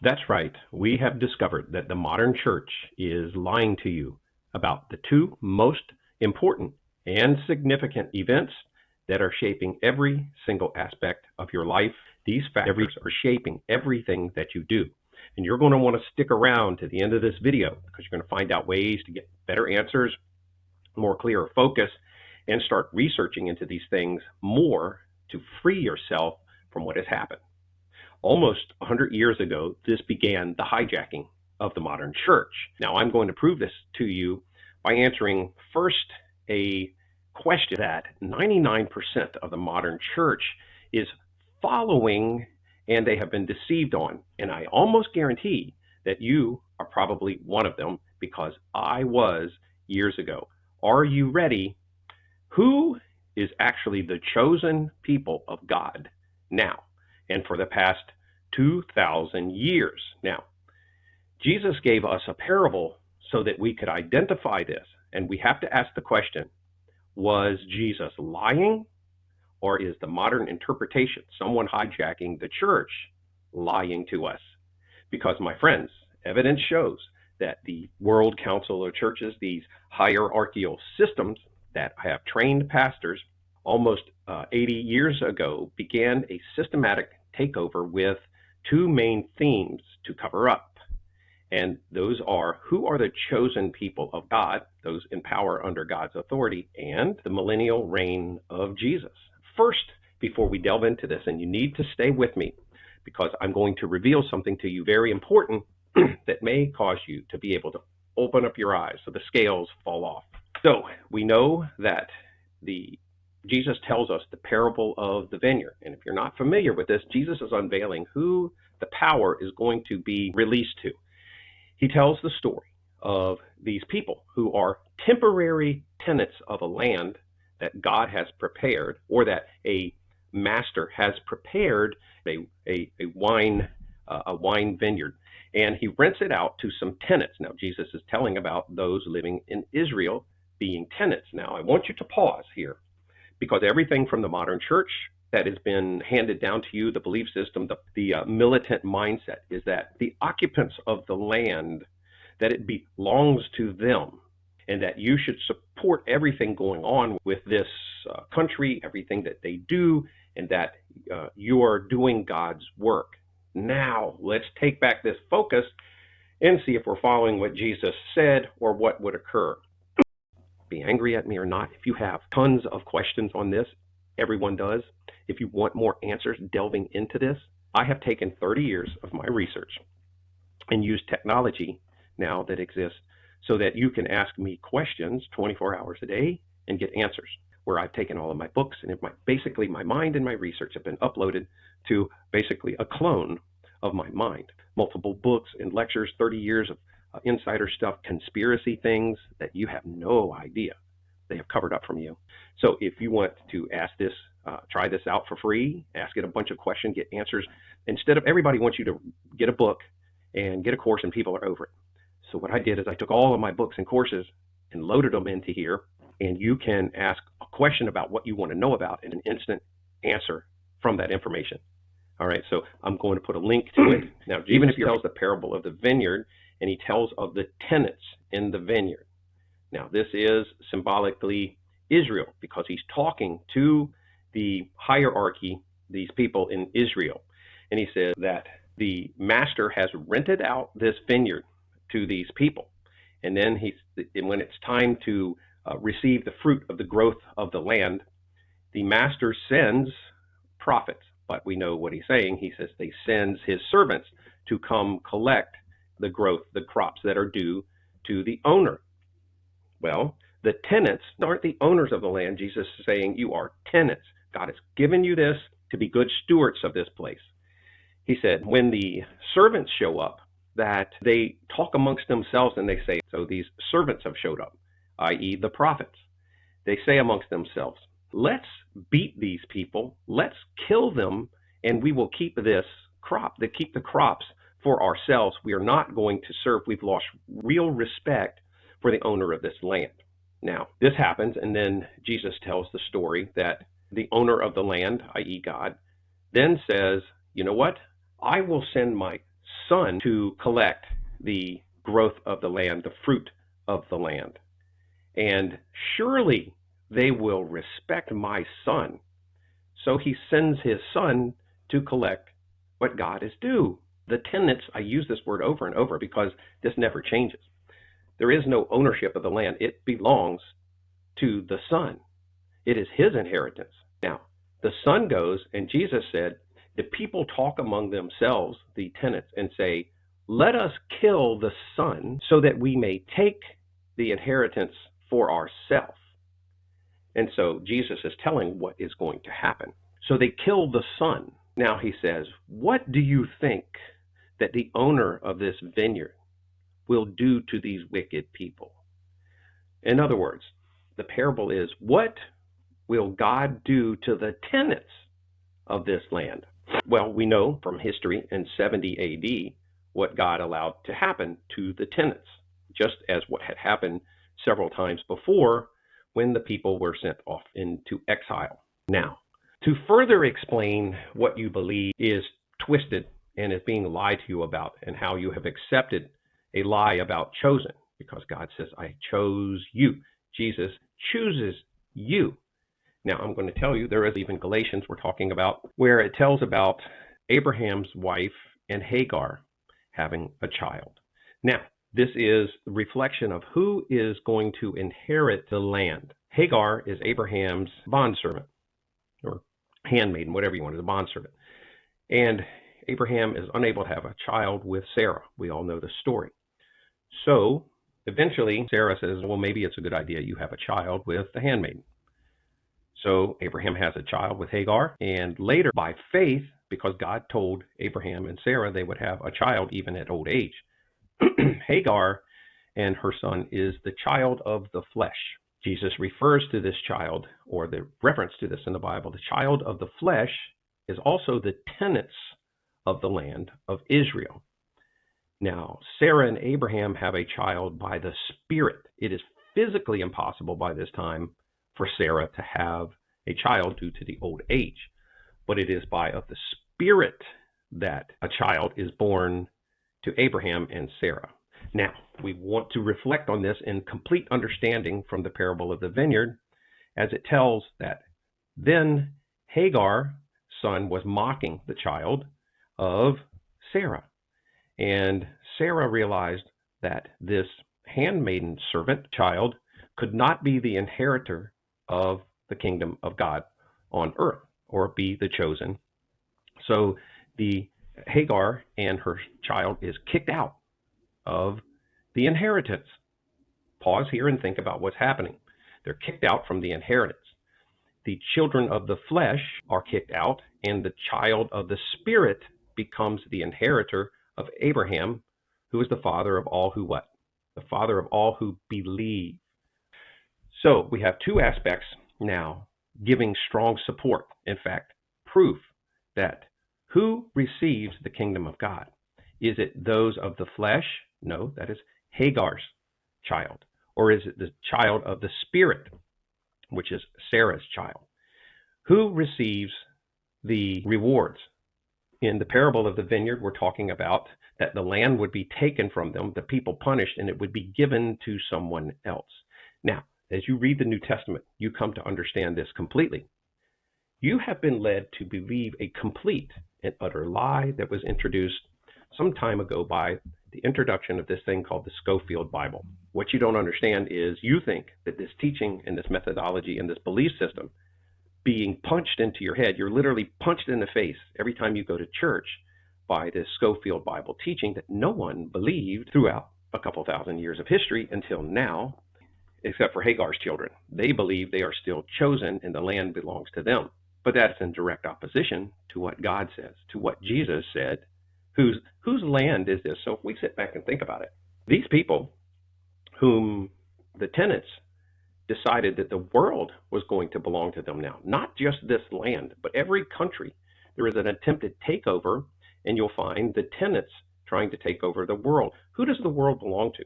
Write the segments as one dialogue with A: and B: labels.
A: That's right. We have discovered that the modern church is lying to you about the two most important and significant events that are shaping every single aspect of your life. These factors are shaping everything that you do. And you're going to want to stick around to the end of this video because you're going to find out ways to get better answers, more clear focus, and start researching into these things more to free yourself from what has happened. Almost 100 years ago, this began the hijacking of the modern church. Now, I'm going to prove this to you by answering first a question that 99% of the modern church is following and they have been deceived on. And I almost guarantee that you are probably one of them because I was years ago. Are you ready? Who is actually the chosen people of God now and for the past 2,000 years? Now, Jesus gave us a parable so that we could identify this. And we have to ask the question, was Jesus lying, or is the modern interpretation, someone hijacking the church, lying to us? Because, my friends, evidence shows that the World Council of Churches, these hierarchical systems that have trained pastors almost 80 years ago, began a systematic takeover with two main themes to cover up. And those are, who are the chosen people of God, those in power under God's authority, and the millennial reign of Jesus. First, before we delve into this, and you need to stay with me because I'm going to reveal something to you very important that may cause you to be able to open up your eyes so the scales fall off. So we know that Jesus tells us the parable of the vineyard. And if you're not familiar with this, Jesus is unveiling who the power is going to be released to. He tells the story of these people who are temporary tenants of a land that God has prepared, or that a master has prepared a wine vineyard, and he rents it out to some tenants. Now, Jesus is telling about those living in Israel being tenants. Now, I want you to pause here, because everything from the modern church that has been handed down to you, the belief system, the militant mindset, is that the occupants of the land, that it belongs to them, and that you should support everything going on with this country, everything that they do, and that you are doing God's work. Now, let's take back this focus and see if we're following what Jesus said or what would occur. Be angry at me or not, if you have tons of questions on this, everyone does. If you want more answers delving into this, I have taken 30 years of my research and used technology now that exists so that you can ask me questions 24 hours a day and get answers, where I've taken all of my books and basically my mind and my research have been uploaded to basically a clone of my mind. Multiple books and lectures, 30 years of insider stuff, conspiracy things that you have no idea they have covered up from you. So if you want to ask this, try this out for free, ask it a bunch of questions, get answers. Instead of, everybody wants you to get a book and get a course and people are over it. So what I did is I took all of my books and courses and loaded them into here, and you can ask a question about what you want to know about and an instant answer from that information. All right, so I'm going to put a link to it. Now, even if he tells the parable of the vineyard, and he tells of the tenants in the vineyard. Now, this is symbolically Israel, because he's talking to the hierarchy, these people in Israel. And he says that the master has rented out this vineyard to these people. And then when it's time to receive the fruit of the growth of the land, the master sends prophets. But we know what he's saying. He says they sends his servants to come collect the growth, the crops that are due to the owner. Well, the tenants aren't the owners of the land. Jesus is saying you are tenants. God has given you this to be good stewards of this place. He said when the servants show up, that they talk amongst themselves and they say, so these servants have showed up, i.e. the prophets. They say amongst themselves, let's beat these people, let's kill them, and we will keep this crop, keep the crops for ourselves. We are not going to serve. We've lost real respect for the owner of this land. Now, this happens, and then Jesus tells the story that the owner of the land, i.e. God, then says, you know what? I will send my son to collect the growth of the land, the fruit of the land. And surely they will respect my son. So he sends his son to collect what God is due. The tenants, I use this word over and over because this never changes. There is no ownership of the land. It belongs to the son. It is his inheritance. Now, the son goes, and Jesus said, the people talk among themselves, the tenants, and say, let us kill the son so that we may take the inheritance for ourselves. And so Jesus is telling what is going to happen. So they kill the son. Now he says, what do you think that the owner of this vineyard will do to these wicked people? In other words, the parable is, what will God do to the tenants of this land? Well, we know from history in 70 AD what God allowed to happen to the tenants, just as what had happened several times before when the people were sent off into exile. Now, to further explain what you believe is twisted and is being lied to you about, and how you have accepted a lie about chosen, because God says, I chose you. Jesus chooses you. Now, I'm going to tell you, there is even Galatians we're talking about, where it tells about Abraham's wife and Hagar having a child. Now, this is the reflection of who is going to inherit the land. Hagar is Abraham's bondservant, or handmaiden, whatever you want, is a bondservant. And Abraham is unable to have a child with Sarah. We all know the story. So eventually Sarah says, well, maybe it's a good idea you have a child with the handmaiden. So Abraham has a child with Hagar, and later by faith, because God told Abraham and Sarah they would have a child even at old age, Hagar and her son is the child of the flesh. Jesus refers to this child, or the reference to this in the Bible, the child of the flesh is also the tenants of the land of Israel. Now, Sarah and Abraham have a child by the Spirit. It is physically impossible by this time for Sarah to have a child due to the old age, but it is by of the Spirit that a child is born to Abraham and Sarah. Now, we want to reflect on this in complete understanding from the parable of the vineyard, as it tells that then Hagar's son was mocking the child of Sarah. And Sarah realized that this handmaiden servant child could not be the inheritor of the kingdom of God on earth, or be the chosen. So the Hagar and her child is kicked out of the inheritance. Pause here and think about what's happening. They're kicked out from the inheritance. The children of the flesh are kicked out, and the child of the Spirit becomes the inheritor of Abraham, who is the father of all who what? The father of all who believe. So we have two aspects now giving strong support, in fact, proof that who receives the kingdom of God? Is it those of the flesh? No, that is Hagar's child. Or is it the child of the Spirit, which is Sarah's child? Who receives the rewards? In the parable of the vineyard, we're talking about that the land would be taken from them, the people punished, and it would be given to someone else. Now, as you read the New Testament, you come to understand this completely. You have been led to believe a complete and utter lie that was introduced some time ago by the introduction of this thing called the Scoffield Bible. What you don't understand is you think that this teaching and this methodology and this belief system being punched into your head, you're literally punched in the face every time you go to church by this Scoffield Bible teaching that no one believed throughout a couple thousand years of history until now, except for Hagar's children. They believe they are still chosen and the land belongs to them. But that's in direct opposition to what God says, to what Jesus said. Whose land is this? So if we sit back and think about it, these people whom the tenants decided that the world was going to belong to them now, not just this land, but every country. There is an attempted takeover, and you'll find the tenants trying to take over the world. Who does the world belong to?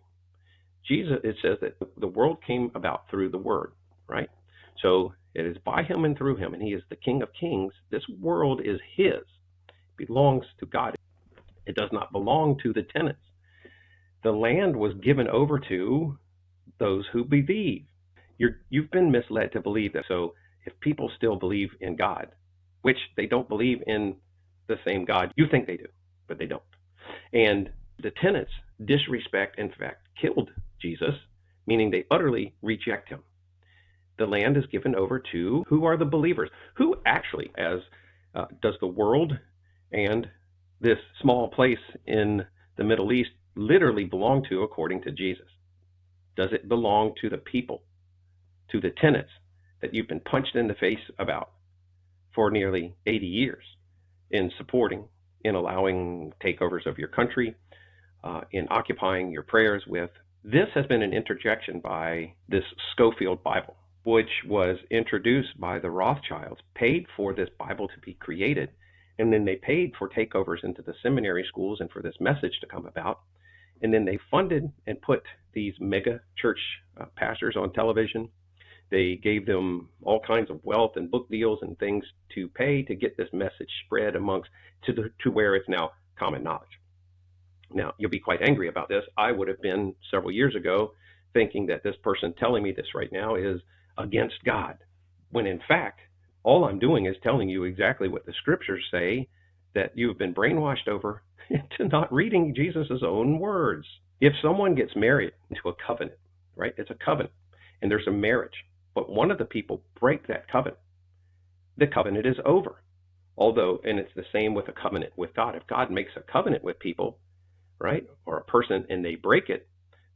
A: Jesus, it says that the world came about through the Word, right? So it is by him and through him, and he is the King of Kings. This world is his, it belongs to God. It does not belong to the tenants. The land was given over to those who believe. You've been misled to believe that. So if people still believe in God, which they don't believe in the same God you think they do, but they don't. And the tenants disrespect, in fact, killed Jesus, meaning they utterly reject him. The land is given over to who are the believers, who actually, as does the world and this small place in the Middle East literally belong to according to Jesus? Does it belong to the people, to the tenants that you've been punched in the face about for nearly 80 years in supporting, in allowing takeovers of your country, in occupying your prayers with? This has been an interjection by this Scoffield Bible, which was introduced by the Rothschilds, paid for this Bible to be created, and then they paid for takeovers into the seminary schools and for this message to come about. And then they funded and put these mega church pastors on television. They gave them all kinds of wealth and book deals and things to pay to get this message spread amongst to where it's now common knowledge. Now, you'll be quite angry about this. I would have been several years ago thinking that this person telling me this right now is against God, when in fact, all I'm doing is telling you exactly what the scriptures say, that you've been brainwashed over into not reading Jesus' own words. If someone gets married into a covenant, right? It's a covenant, and there's a marriage, but one of the people break that covenant, the covenant is over. Although, and it's the same with a covenant with God. If God makes a covenant with people, right, or a person, and they break it,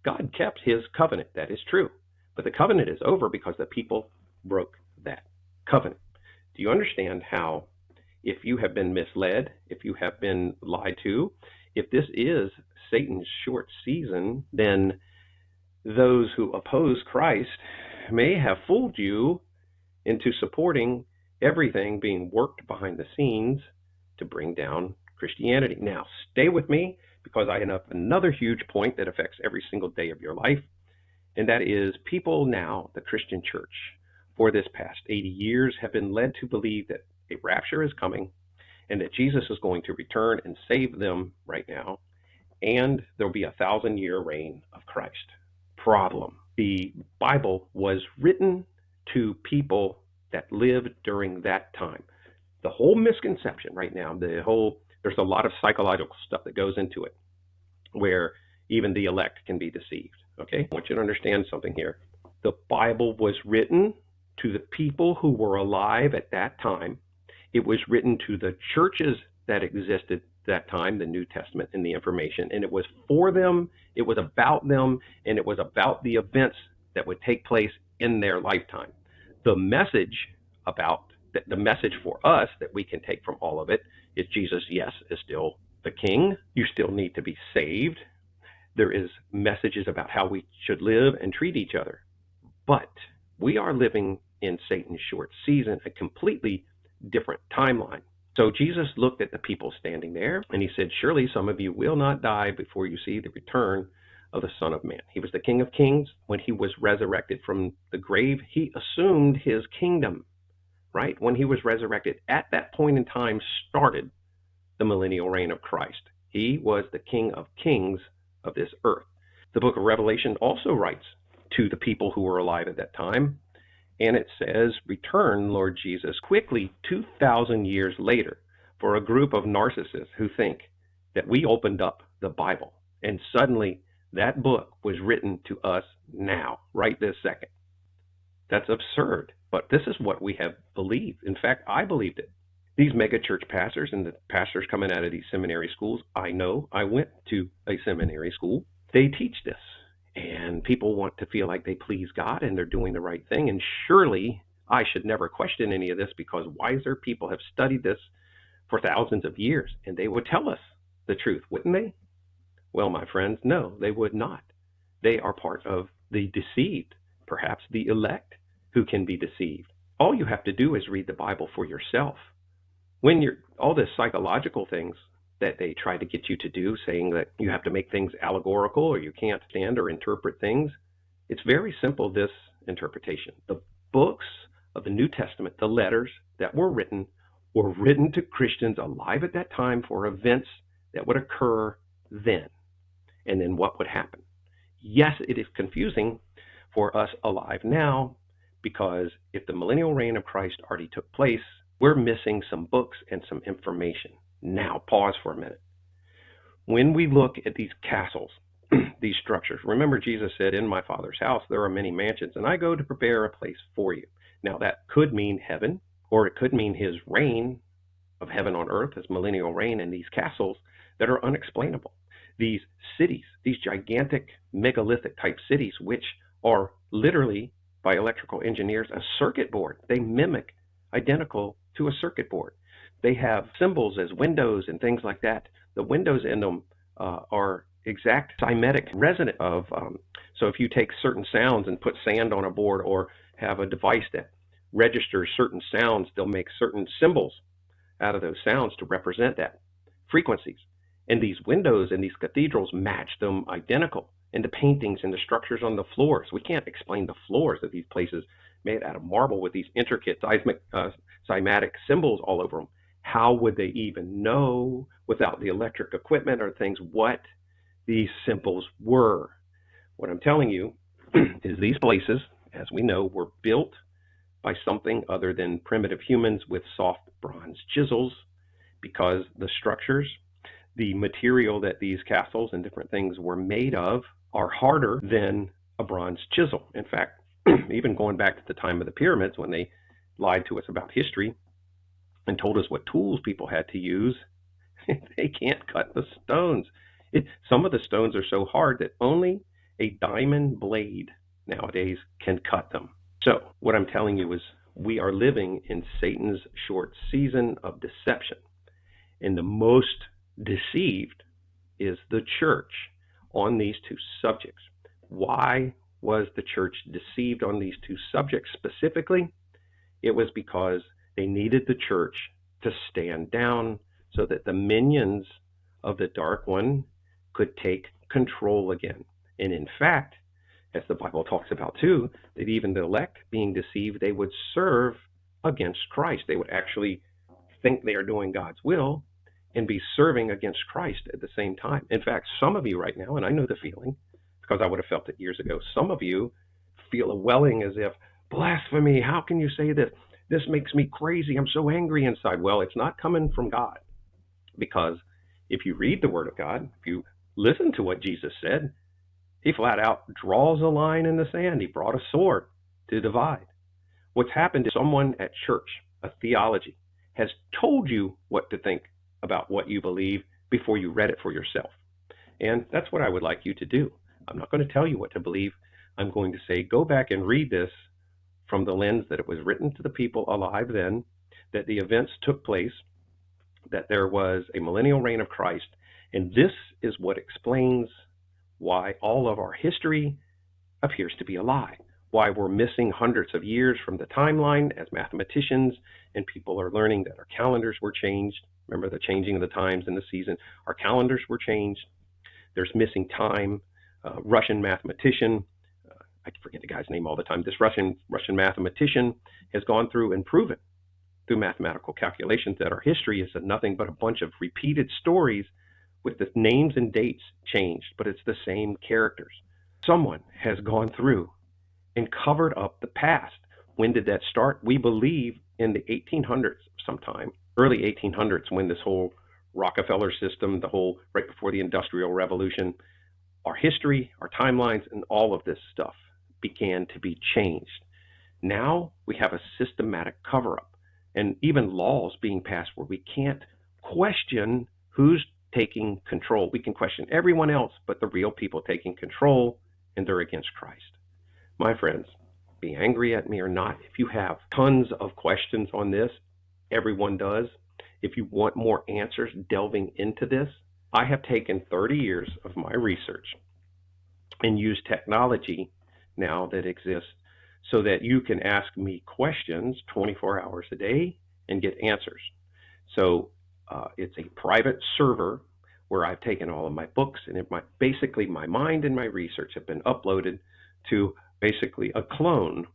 A: God kept his covenant. That is true. But the covenant is over because the people broke that covenant. Do you understand how, if you have been misled, if you have been lied to, if this is Satan's short season, then those who oppose Christ may have fooled you into supporting everything being worked behind the scenes to bring down Christianity. Now, stay with me, because I have another huge point that affects every single day of your life, and that is people now, the Christian church, for this past 80 years have been led to believe that a rapture is coming and that Jesus is going to return and save them right now, and there'll be a 1,000-year reign of Christ. Problem: the Bible was written to people that lived during that time. The whole misconception right now, there's a lot of psychological stuff that goes into it, where even the elect can be deceived. Okay, I want you to understand something here. The Bible was written to the people who were alive at that time. It was written to the churches that existed that time, the New Testament and the information, and it was for them, it was about them, and it was about the events that would take place in their lifetime. The message for us that we can take from all of it is Jesus, yes, is still the king. You still need to be saved. There is messages about how we should live and treat each other. But we are living in Satan's short season, a completely different timeline. So Jesus looked at the people standing there, and he said, surely some of you will not die before you see the return of the Son of Man. He was the King of Kings. When he was resurrected from the grave, he assumed his kingdom, right? When he was resurrected, at that point in time started the millennial reign of Christ. He was the King of Kings of this earth. The book of Revelation also writes to the people who were alive at that time, and it says, return, Lord Jesus, quickly 2,000 years later, for a group of narcissists who think that we opened up the Bible and suddenly that book was written to us now, right this second. That's absurd, but this is what we have believed. In fact, I believed it. These mega church pastors and the pastors coming out of these seminary schools, I know, I went to a seminary school. They teach this. And people want to feel like they please God and they're doing the right thing. And surely I should never question any of this, because wiser people have studied this for thousands of years, and they would tell us the truth, wouldn't they? Well, my friends, no, they would not. They are part of the deceived, perhaps the elect who can be deceived. All you have to do is read the Bible for yourself. When all this psychological things that they try to get you to do, saying that you have to make things allegorical or you can't stand or interpret things, it's very simple, this interpretation. The books of the New Testament, the letters that were written to Christians alive at that time for events that would occur then, and then what would happen. Yes, it is confusing for us alive now, because if the millennial reign of Christ already took place, we're missing some books and some information. Now, pause for a minute. When we look at these castles, these structures, remember Jesus said, "In my Father's house there are many mansions, and I go to prepare a place for you." Now, that could mean heaven, or it could mean his reign of heaven on earth, his millennial reign in these castles that are unexplainable. These cities, these gigantic megalithic type cities, which are literally, by electrical engineers, a circuit board. They mimic identical to a circuit board. They have symbols as windows and things like that. The windows in them are exact cymatic resonant of, so if you take certain sounds and put sand on a board, or have a device that registers certain sounds, they'll make certain symbols out of those sounds to represent that frequencies. And these windows in these cathedrals match them identical. And the paintings and the structures on the floors. We can't explain the floors of these places made out of marble with these intricate cymatic symbols all over them. How would they even know, without the electric equipment or things, what these symbols were? What I'm telling you is these places, as we know, were built by something other than primitive humans with soft bronze chisels, because the structures, the material that these castles and different things were made of, are harder than a bronze chisel. In fact, even going back to the time of the pyramids, when they lied to us about history and told us what tools people had to use, they can't cut the stones. Some of the stones are so hard that only a diamond blade nowadays can cut them. So what I'm telling you is, we are living in Satan's short season of deception. And the most deceived is the church on these two subjects. Why was the church deceived on these two subjects specifically? It was because they needed the church to stand down so that the minions of the dark one could take control again. And in fact, as the Bible talks about too, that even the elect being deceived, they would serve against Christ. They would actually think they are doing God's will and be serving against Christ at the same time. In fact, some of you right now, and I know the feeling because I would have felt it years ago, some of you feel a welling as if, blasphemy, how can you say this? This makes me crazy. I'm so angry inside. Well, it's not coming from God, because if you read the Word of God, if you listen to what Jesus said, he flat out draws a line in the sand. He brought a sword to divide. What's happened is someone at church, a theology, has told you what to think about what you believe before you read it for yourself. And that's what I would like you to do. I'm not going to tell you what to believe. I'm going to say, go back and read this from the lens that it was written to the people alive then, that the events took place, that there was a millennial reign of Christ. And this is what explains why all of our history appears to be a lie, why we're missing hundreds of years from the timeline as mathematicians, and people are learning that our calendars were changed. Remember the changing of the times and the season. Our calendars were changed. There's missing time. Russian mathematician, I forget the guy's name all the time. This Russian mathematician has gone through and proven through mathematical calculations that our history is nothing but a bunch of repeated stories with the names and dates changed, but it's the same characters. Someone has gone through and covered up the past. When did that start? We believe in the 1800s sometime, early 1800s, when this whole Rockefeller system, the whole right before the Industrial Revolution, our history, our timelines, and all of this stuff began to be changed. Now we have a systematic cover-up, and even laws being passed where we can't question who's taking control. We can question everyone else but the real people taking control, and they're against Christ. My friends, be angry at me or not, if you have tons of questions on this, everyone does. If you want more answers delving into this, I have taken 30 years of my research and used technology now that exists so that you can ask me questions 24 hours a day and get answers. So it's a private server where I've taken all of my books, and basically my mind and my research have been uploaded to basically a clone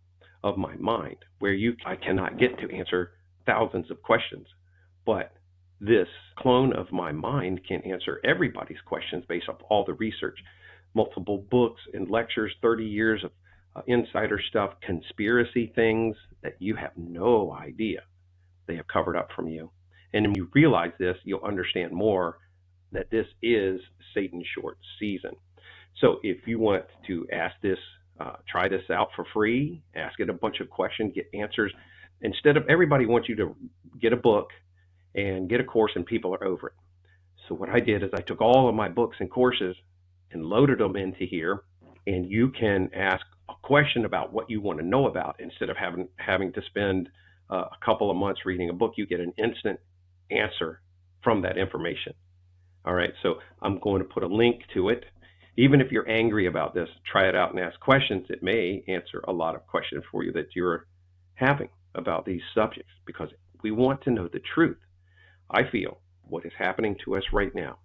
A: of my mind, where I cannot get to answer thousands of questions, but This clone of my mind can answer everybody's questions based off all the research, multiple books and lectures, 30 years of insider stuff, conspiracy things that you have no idea they have covered up from you. And when you realize this, you'll understand more that this is Satan's short season. So if you want to ask this, try this out for free, ask it a bunch of questions, get answers. Instead of everybody wants you to get a book and get a course and people are over it. So what I did is I took all of my books and courses and loaded them into here, and you can ask a question about what you want to know about instead of having to spend a couple of months reading a book. You get an instant answer from that information. All right, so I'm going to put a link to it. Even if you're angry about this, try it out and ask questions. It may answer a lot of questions for you that you're having about these subjects, because we want to know the truth. I feel what is happening to us right now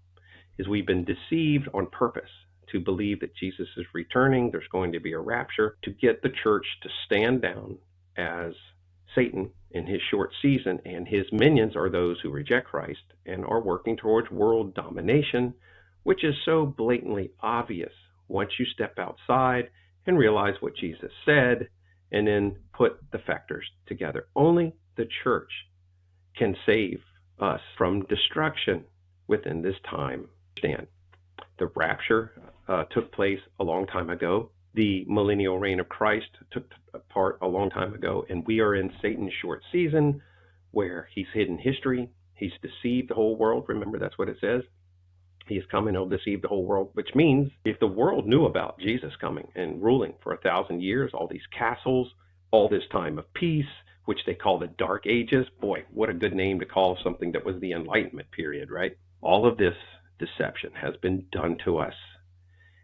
A: is we've been deceived on purpose to believe that Jesus is returning, there's going to be a rapture, to get the church to stand down as Satan in his short season, and his minions are those who reject Christ and are working towards world domination, which is so blatantly obvious once you step outside and realize what Jesus said and then put the factors together. Only the church can save us from destruction within this time. The rapture took place a long time ago. The millennial reign of Christ took part a long time ago, and we are in Satan's short season where he's hidden history. He's deceived the whole world. Remember, that's what it says. He is coming, he'll deceive the whole world, which means if the world knew about Jesus coming and ruling for 1,000 years, all these castles, all this time of peace, which they call the Dark Ages. Boy, what a good name to call something that was the Enlightenment period, right? All of this deception has been done to us,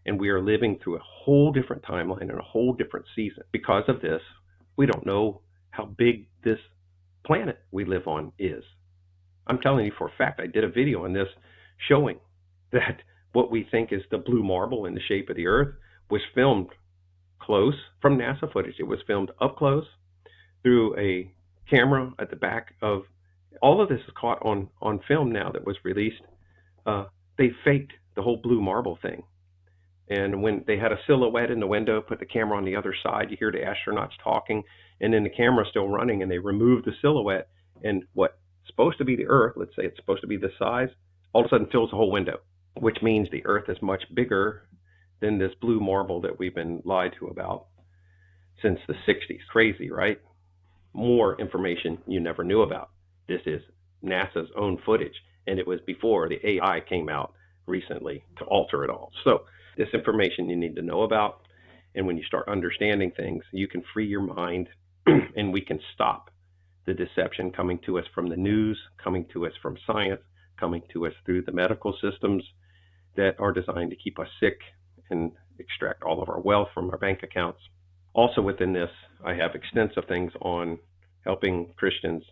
A: and we are living through a whole different timeline and a whole different season. Because of this, we don't know how big this planet we live on is. I'm telling you for a fact, I did a video on this showing that what we think is the blue marble in the shape of the earth was filmed close from NASA footage. It was filmed up close through a camera at the back of, all of this is caught on film now that was released. They faked the whole blue marble thing. And when they had a silhouette in the window, put the camera on the other side, you hear the astronauts talking, and then the camera's still running, and they removed the silhouette, and what's supposed to be the earth, let's say it's supposed to be this size, all of a sudden fills the whole window, which means the earth is much bigger than this blue marble that we've been lied to about since the 60s. Crazy, right? More information you never knew about. This is NASA's own footage, and it was before the AI came out recently to alter it all. So this information you need to know about, and when you start understanding things, you can free your mind and we can stop the deception coming to us from the news, coming to us from science, coming to us through the medical systems that are designed to keep us sick and extract all of our wealth from our bank accounts. Also within this, I have extensive things on helping Christians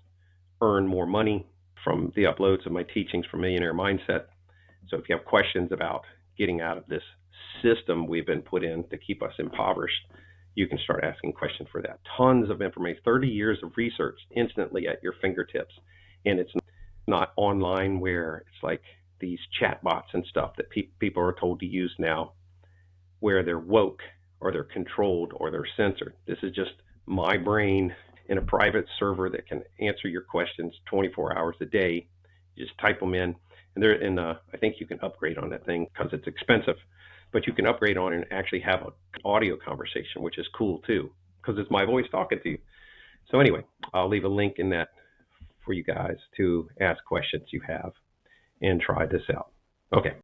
A: earn more money from the uploads of my teachings from Millionaire Mindset. So if you have questions about getting out of this system we've been put in to keep us impoverished, you can start asking questions for that. Tons of information, 30 years of research instantly at your fingertips. And it's not online where it's like these chat bots and stuff that people are told to use now, where they're woke or they're controlled or they're censored. This is just my brain in a private server that can answer your questions 24 hours a day. You just type them in, and I think you can upgrade on that thing because it's expensive, but you can upgrade on it and actually have an audio conversation, which is cool too, because it's my voice talking to you. So anyway, I'll leave a link in that for you guys to ask questions you have and try this out. Okay.